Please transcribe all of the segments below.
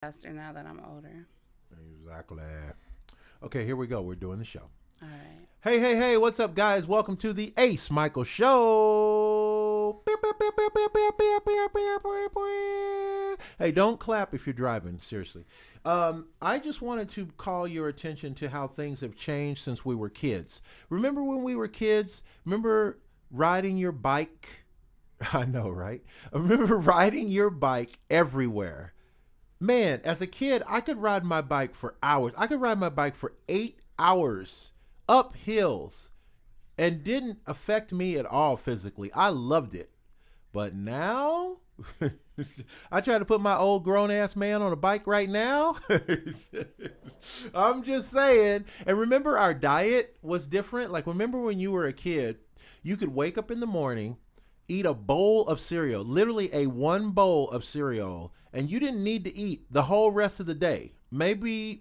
faster now that I'm older. Exactly. Okay, here we go. We're doing the show. All right. Hey, what's up, guys? Welcome to the Ace Michael Show. Hey, don't clap if you're driving, seriously. I just wanted to call your attention to how things have changed since we were kids. Remember when we were kids? Remember riding your bike? I know, right? Remember riding your bike everywhere. Man, as a kid, I could ride my bike for hours. I could ride my bike for 8 hours up hills and didn't affect me at all physically. I loved it. But now, I try to put my old grown ass man on a bike right now. I'm just saying. And remember, our diet was different. Like, remember when you were a kid, you could wake up in the morning, eat a bowl of cereal, literally a one bowl of cereal, and you didn't need to eat the whole rest of the day. Maybe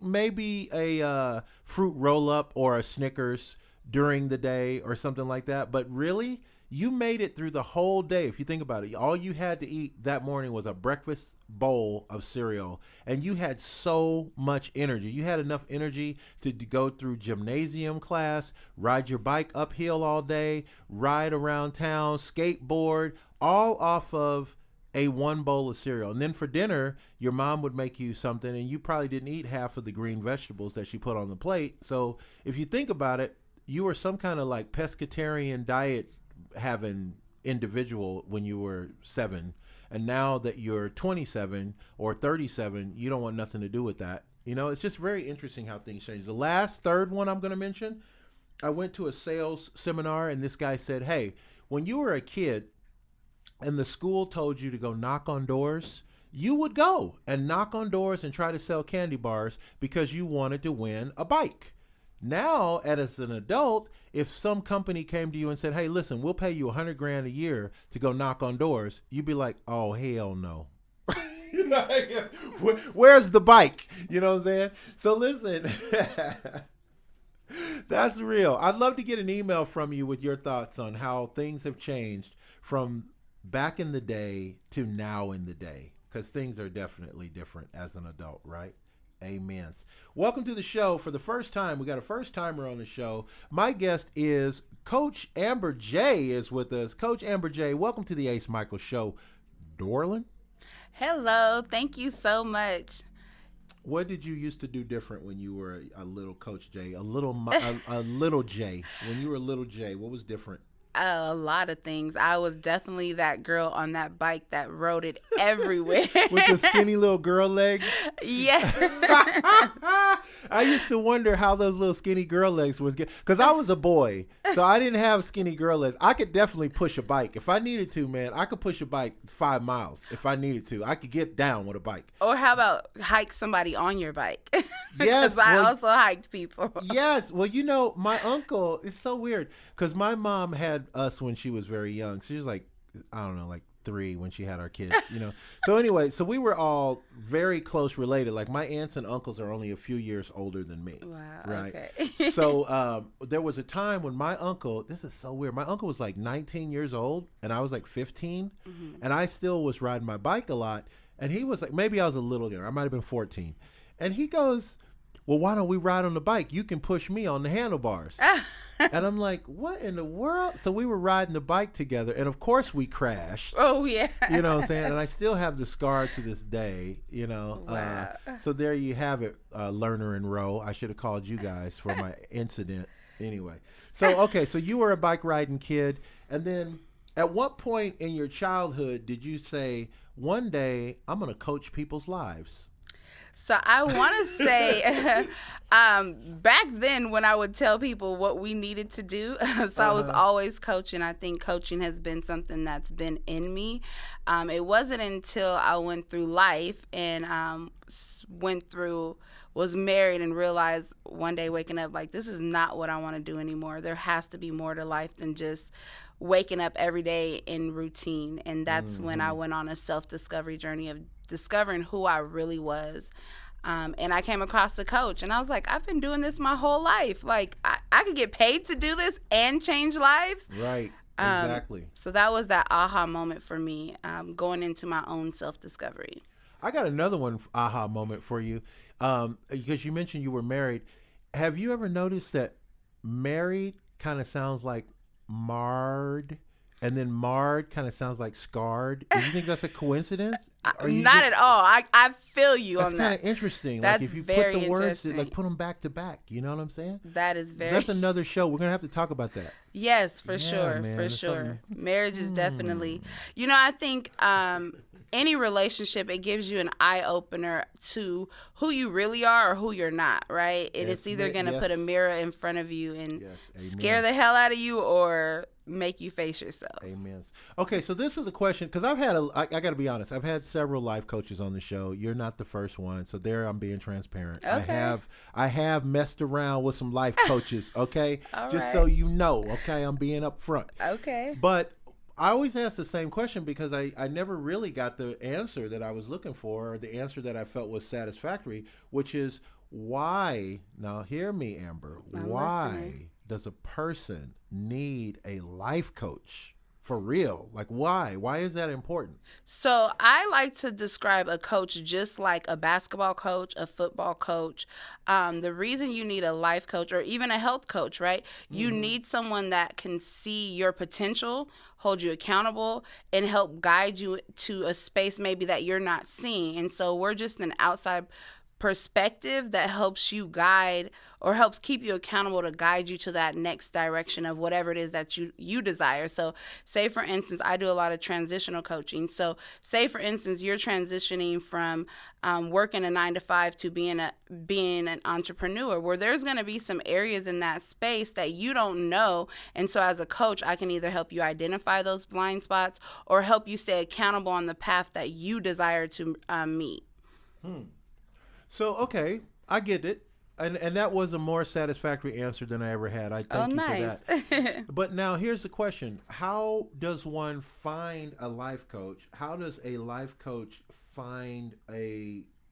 a fruit roll up or a Snickers during the day or something like that. But really, you made it through the whole day. If you think about it, all you had to eat that morning was a breakfast bowl of cereal, and you had so much energy. You had enough energy to go through gymnasium class, ride your bike uphill all day, ride around town, skateboard, all off of a one bowl of cereal. And then for dinner, your mom would make you something, and you probably didn't eat half of the green vegetables that she put on the plate. So if you think about it, you were some kind of like pescatarian diet having individual when you were 7, and now that you're 27 or 37, you don't want nothing to do with that. You know, it's just very interesting how things change. The last third one I'm going to mention, I went to a sales seminar, and this guy said, hey, when you were a kid and the school told you to go knock on doors, you would go and knock on doors and try to sell candy bars because you wanted to win a bike. Now, as an adult, if some company came to you and said, hey, listen, we'll pay you $100,000 a year to go knock on doors, you'd be like, oh, hell no. Where's the bike? You know what I'm saying? So listen, that's real. I'd love to get an email from you with your thoughts on how things have changed from back in the day to now in the day, because things are definitely different as an adult, right? Amen. Welcome to the show. For the first time, we got a first timer on the show. My guest is Coach Amber J is with us. Coach Amber J, welcome to the Ace Michael Show. Dorland? Hello. Thank you so much. What did you used to do different when you were a little Coach J, a little J? When you were a little J, what was different? A lot of things. I was definitely that girl on that bike that rode it everywhere. With the skinny little girl legs? Yeah. I used to wonder how those little skinny girl legs was get, because I was a boy, so I didn't have skinny girl legs. I could definitely push a bike. If I needed to, man, I could push a bike 5 miles if I needed to. I could get down with a bike. Or how about hike somebody on your bike? Yes. Because I also hiked people. Yes. Well, you know, my uncle, it's so weird because my mom had us when she was very young. She was like, I don't know, like 3 when she had our kids, you know. So anyway, so we were all very close related. Like my aunts and uncles are only a few years older than me. Wow. Right. Okay. So there was a time when my uncle, this is so weird. My uncle was like 19 years old and I was like 15, and I still was riding my bike a lot. And he was like, maybe I was a little younger. I might have been 14. And he goes, well, why don't we ride on the bike? You can push me on the handlebars. And I'm like, what in the world? So we were riding the bike together. And of course we crashed. Oh, yeah. You know what I'm saying? And I still have the scar to this day, you know. Wow. So there you have it, Lerner and Rowe. I should have called you guys for my incident. Anyway. So, okay. So you were a bike riding kid. And then at what point in your childhood did you say, one day I'm going to coach people's lives? So I want to say back then when I would tell people what we needed to do, so I was always coaching. I think coaching has been something that's been in me. It wasn't until I went through life and was married and realized one day waking up like, this is not what I want to do anymore. There has to be more to life than just waking up every day in routine. And that's when I went on a self-discovery journey of discovering who I really was. And I came across a coach and I was like, I've been doing this my whole life. Like I could get paid to do this and change lives. Right. Exactly. So that was that aha moment for me, going into my own self-discovery. I got another one aha moment for you, because you mentioned you were married. Have you ever noticed that married kind of sounds like marred, and then marred kind of sounds like scarred? Do you think that's a coincidence? Or you Not at all. I feel you That's on kind that. of interesting. That's like if you very put the words, interesting. like put them back to back. You know what I'm saying? That is very. That's another show. We're gonna have to talk about that. Yes, for Yeah, sure, man, for it's sure. something- Marriage is definitely, I think any relationship, it gives you an eye opener to who you really are or who you're not, right? And Yes, it's either going to yes. put a mirror in front of you and Yes, scare amen. the hell out of you or make you face yourself. Amen. Okay, so this is a question because I've had I got to be honest. I've had several life coaches on the show. You're not the first one, so there I'm being transparent. Okay. I have messed around with some life coaches. Okay, All just right. so you know. Okay, I'm being upfront. Okay. But I always ask the same question because I never really got the answer that I was looking for or the answer that I felt was satisfactory, which is why. Now, hear me, Amber. I'm Why listening. does a person need a life coach? For real. Like, why? Why is that important? So I like to describe a coach just like a basketball coach, a football coach. The reason you need a life coach or even a health coach, right? You need someone that can see your potential, hold you accountable, and help guide you to a space maybe that you're not seeing. And so we're just an outside perspective that helps you guide or helps keep you accountable to guide you to that next direction of whatever it is that you desire. So say for instance, I do a lot of transitional coaching. So say for instance, you're transitioning from working a 9 to 5 to being an entrepreneur, where there's going to be some areas in that space that you don't know. And so as a coach, I can either help you identify those blind spots or help you stay accountable on the path that you desire to meet. So, okay, I get it. And that was a more satisfactory answer than I ever had. I thank you for that. But now here's the question. How does one find a life coach? How does a life coach find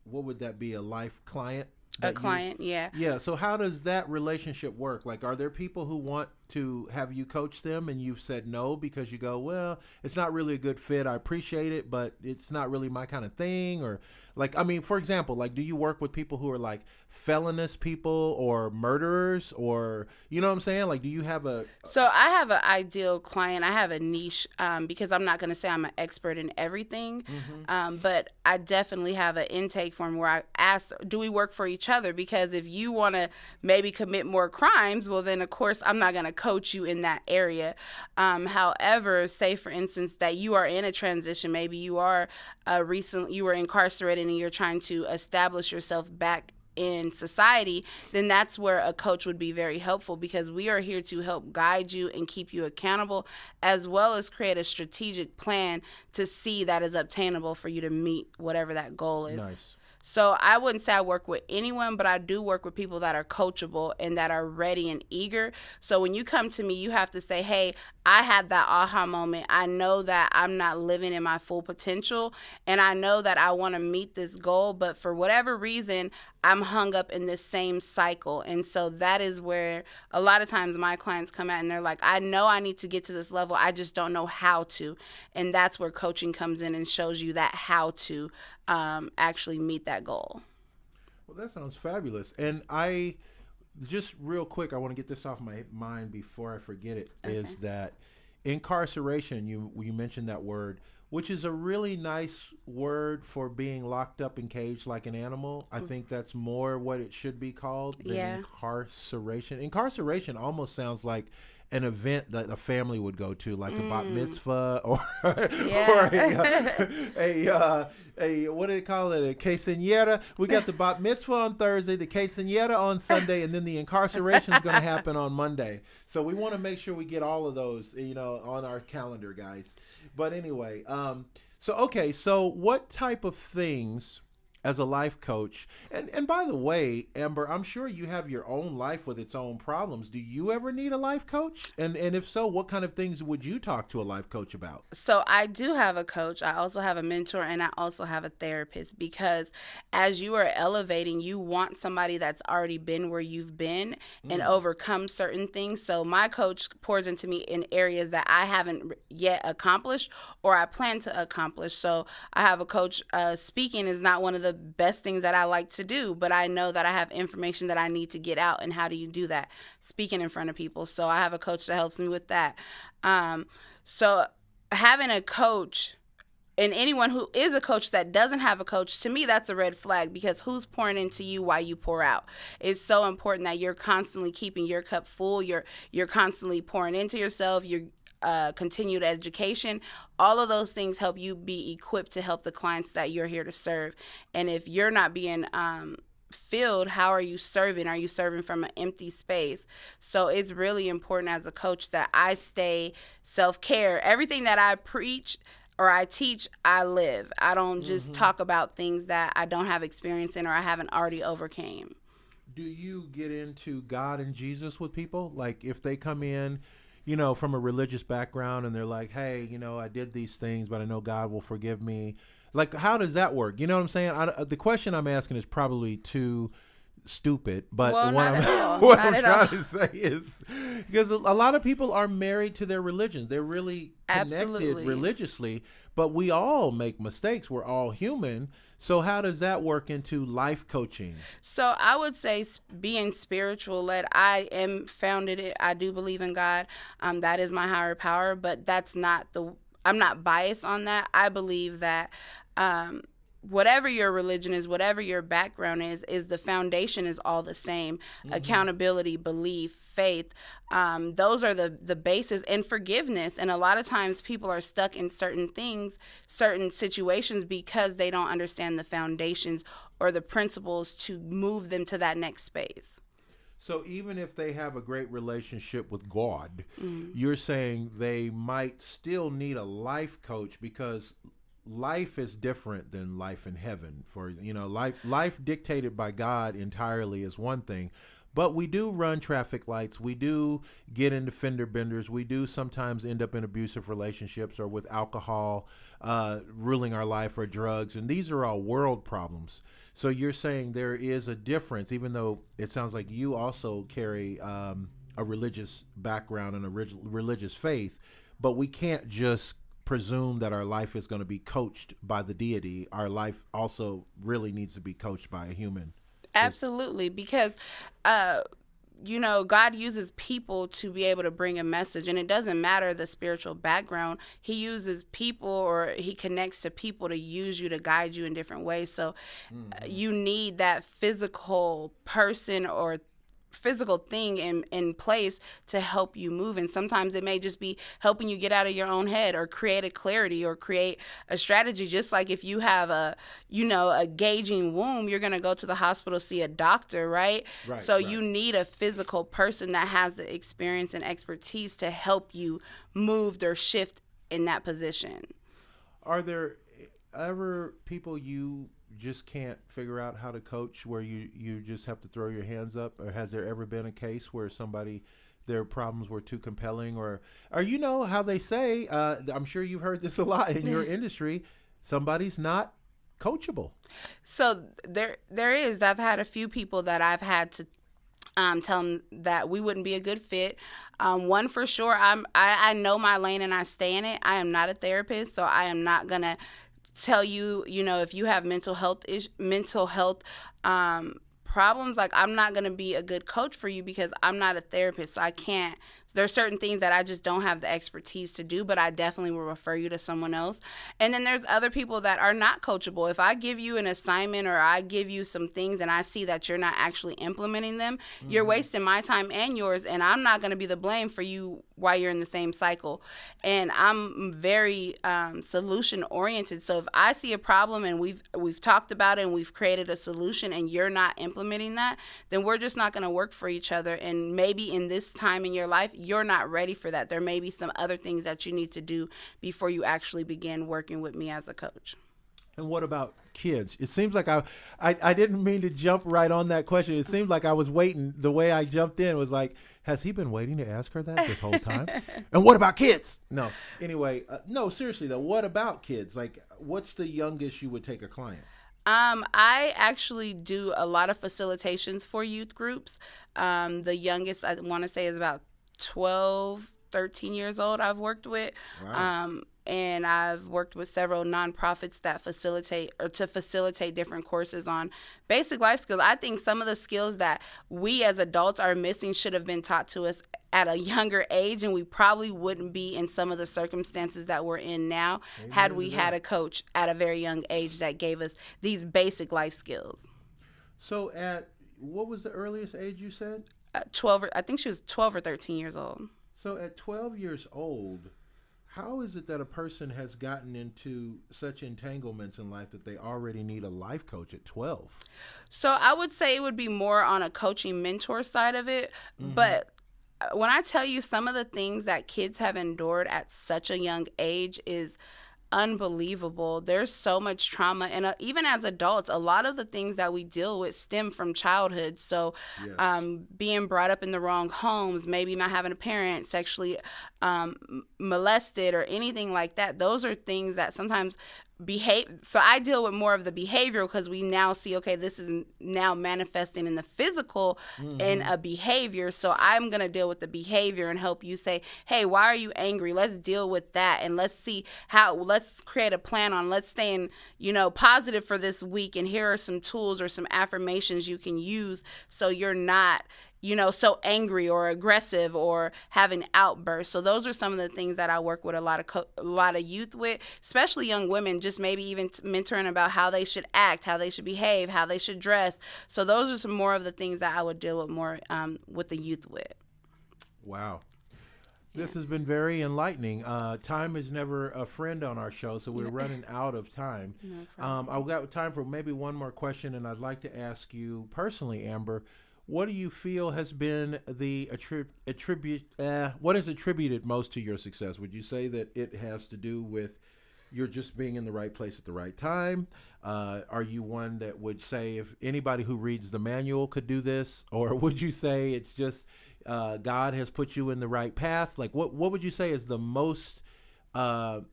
what would that be, a life client? A client, yeah. Yeah, so how does that relationship work? Like, are there people who want to have you coach them and you've said no because you go, well, it's not really a good fit. I appreciate it, but it's not really my kind of thing? Or like, I mean, for example, like, do you work with people who are like felonious people or murderers or, you know what I'm saying? Like, do you have So I have an ideal client. I have a niche because I'm not going to say I'm an expert in everything, but I definitely have an intake form where I ask, do we work for each other? Because if you want to maybe commit more crimes, well, then of course I'm not going to coach you in that area. However, say for instance that you are in a transition, maybe you are you were incarcerated and you're trying to establish yourself back in society, then that's where a coach would be very helpful, because we are here to help guide you and keep you accountable, as well as create a strategic plan to see that is obtainable for you to meet whatever that goal is. nice? So I wouldn't say I work with anyone, but I do work with people that are coachable and that are ready and eager. So when you come to me, you have to say, hey, I had that aha moment. I know that I'm not living in my full potential, and I know that I want to meet this goal, but for whatever reason, I'm hung up in this same cycle. And so that is where a lot of times my clients come out and they're like, I know I need to get to this level. I just don't know how to. And that's where coaching comes in and shows you that how to actually meet that goal. Well, that sounds fabulous. And I just real quick, I want to get this off my mind before I forget it. Okay. Is that incarceration? You mentioned that word, which is a really nice word for being locked up and caged like an animal. I think that's more what it should be called than Yeah. incarceration. Incarceration almost sounds like an event that a family would go to, like a bat mitzvah or Yeah. or a what do they call it, a quinceañera. We got the bat mitzvah on Thursday, the quinceañera on Sunday, and then the incarceration is going to happen on Monday. So we want to make sure we get all of those, on our calendar, guys. But anyway, so what type of things as a life coach. And by the way, Amber, I'm sure you have your own life with its own problems. Do you ever need a life coach? And if so, what kind of things would you talk to a life coach about? So I do have a coach. I also have a mentor, and I also have a therapist, because as you are elevating, you want somebody that's already been where you've been and overcome certain things. So my coach pours into me in areas that I haven't yet accomplished or I plan to accomplish. So I have a coach. Speaking is not one of the best things that I like to do, but I know that I have information that I need to get out. And how do you do that? Speaking in front of people. So I have a coach that helps me with that. So having a coach, and anyone who is a coach that doesn't have a coach, to me, that's a red flag, because who's pouring into you while you pour out? It's so important that you're constantly keeping your cup full. You're constantly pouring into yourself. Your continued education, all of those things help you be equipped to help the clients that you're here to serve. And if you're not being filled, how are you serving? Are you serving from an empty space? So it's really important as a coach that I stay self-care. Everything that I preach or I teach, I live. I don't just talk about things that I don't have experience in or I haven't already overcame. Do you get into God and Jesus with people? Like if they come in, from a religious background and they're like, hey, I did these things, but I know God will forgive me. Like, how does that work? You know what I'm saying? The question I'm asking is probably too stupid, but what I'm trying to say is, because a lot of people are married to their religions. They're really connected religiously, but we all make mistakes. We're all human. So how does that work into life coaching? So I would say being spiritual led. I am founded it. I do believe in God. That is my higher power, but I'm not biased on that. I believe that whatever your religion is, whatever your background is the foundation is all the same. Accountability, belief, faith, those are the basis, and forgiveness. And a lot of times people are stuck in certain things, certain situations, because they don't understand the foundations or the principles to move them to that next space. So even if they have a great relationship with God, you're saying they might still need a life coach, because life is different than life in heaven. For life dictated by God entirely is one thing, but we do run traffic lights, we do get into fender benders, we do sometimes end up in abusive relationships or with alcohol ruling our life, or drugs, and these are all world problems. So you're saying there is a difference, even though it sounds like you also carry a religious background and a religious faith, but we can't just presume that our life is going to be coached by the deity. Our life also really needs to be coached by a human. Absolutely, because God uses people to be able to bring a message, and it doesn't matter the spiritual background. He uses people, or he connects to people to use you, to guide you in different ways. So you need that physical person or physical thing in place to help you move. And sometimes it may just be helping you get out of your own head, or create a clarity, or create a strategy. Just like if you have a gauging womb, you're going to go to the hospital, see a doctor, right? So you need a physical person that has the experience and expertise to help you move or shift in that position. Are there ever people you just can't figure out how to coach, where you just have to throw your hands up? Or has there ever been a case where their problems were too compelling, or how they say, I'm sure you've heard this a lot in your industry, somebody's not coachable? So there is. I've had a few people that I've had to tell them that we wouldn't be a good fit. One for sure, I know my lane and I stay in it. I am not a therapist, so I am not gonna tell you, if you have mental health problems, like, I'm not going to be a good coach for you, because I'm not a therapist. So I can't. There's certain things that I just don't have the expertise to do, but I definitely will refer you to someone else. And then there's other people that are not coachable. If I give you an assignment, or I give you some things and I see that you're not actually implementing them, you're wasting my time and yours, and I'm not going to be the blame for you while you're in the same cycle. And I'm very solution oriented. So if I see a problem and we've talked about it and we've created a solution and you're not implementing that, then we're just not going to work for each other. And maybe in this time in your life, you're not ready for that. There may be some other things that you need to do before you actually begin working with me as a coach. And what about kids? It seems like I didn't mean to jump right on that question. It seems like I was waiting. The way I jumped in was like, has he been waiting to ask her that this whole time? And what about kids? No. Anyway, no, seriously though, what about kids? Like, what's the youngest you would take a client? I actually do a lot of facilitations for youth groups. The youngest I want to say is about 12, 13 years old I've worked with. Wow. And I've worked with several nonprofits that facilitate different courses on basic life skills. I think some of the skills that we as adults are missing should have been taught to us at a younger age, and we probably wouldn't be in some of the circumstances that we're in now had we had a coach at a very young age that gave us these basic life skills. So at what was the earliest age you said? 12, I think she was 12 or 13 years old. So at 12 years old, how is it that a person has gotten into such entanglements in life that they already need a life coach at 12? So I would say it would be more on a coaching mentor side of it. But when I tell you some of the things that kids have endured at such a young age is unbelievable. There's so much trauma. And even as adults, a lot of the things that we deal with stem from childhood. So being brought up in the wrong homes, maybe not having a parent sexually molested or anything like that. Those are things that sometimes so I deal with more of the behavioral because we now see, okay, this is now manifesting in the physical in a behavior. So I'm going to deal with the behavior and help you say, hey, why are you angry? Let's deal with that. And let's create a plan on, let's stay in, positive for this week. And here are some tools or some affirmations you can use so you're not so angry or aggressive or having outbursts. So those are some of the things that I work with a lot of youth with, especially young women, just maybe even mentoring about how they should act, how they should behave, how they should dress. So those are some more of the things that I would deal with more with the youth with. Wow. This has been very enlightening. Time is never a friend on our show, so we're running out of time. No I've got time for maybe one more question, and I'd like to ask you personally, Amber, what do you feel has been the what has attributed most to your success? Would you say that it has to do with you're just being in the right place at the right time? Are you one that would say if anybody who reads the manual could do this? Or would you say it's just God has put you in the right path? Like what would you say is the most that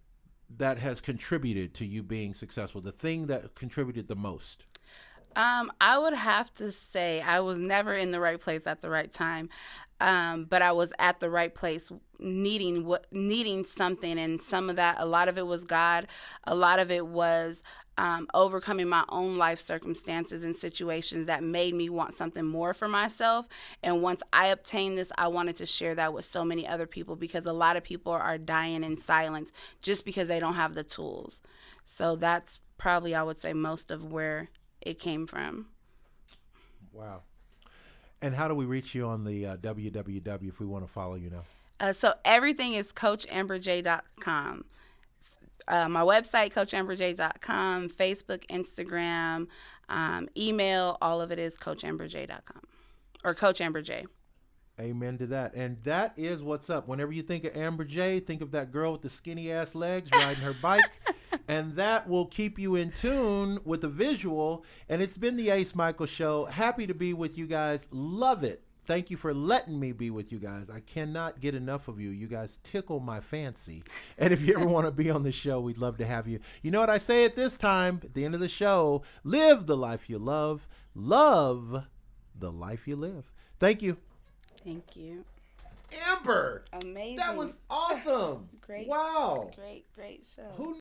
has contributed to you being successful, the thing that contributed the most? I would have to say I was never in the right place at the right time, but I was at the right place needing something, and some of that, a lot of it was God, a lot of it was overcoming my own life circumstances and situations that made me want something more for myself. And once I obtained this, I wanted to share that with so many other people because a lot of people are dying in silence just because they don't have the tools. So that's probably, I would say, most of where it came from. Wow. And how do we reach you on the www if we want to follow you now? So everything is CoachAmberJ.com. My website, CoachAmberJ.com, Facebook, Instagram, email, all of it is CoachAmberJ.com or Coach Amber J. Amen to that. And that is what's up. Whenever you think of Amber J, think of that girl with the skinny ass legs riding her bike. And that will keep you in tune with the visual. And it's been the Ace Michael Show. Happy to be with you guys. Love it. Thank you for letting me be with you guys. I cannot get enough of you. You guys tickle my fancy. And if you ever want to be on the show, we'd love to have you. You know what I say at this time, at the end of the show, live the life you love. Love the life you live. Thank you. Thank you. Amber. Amazing. That was awesome. Great. Wow. Great show. Who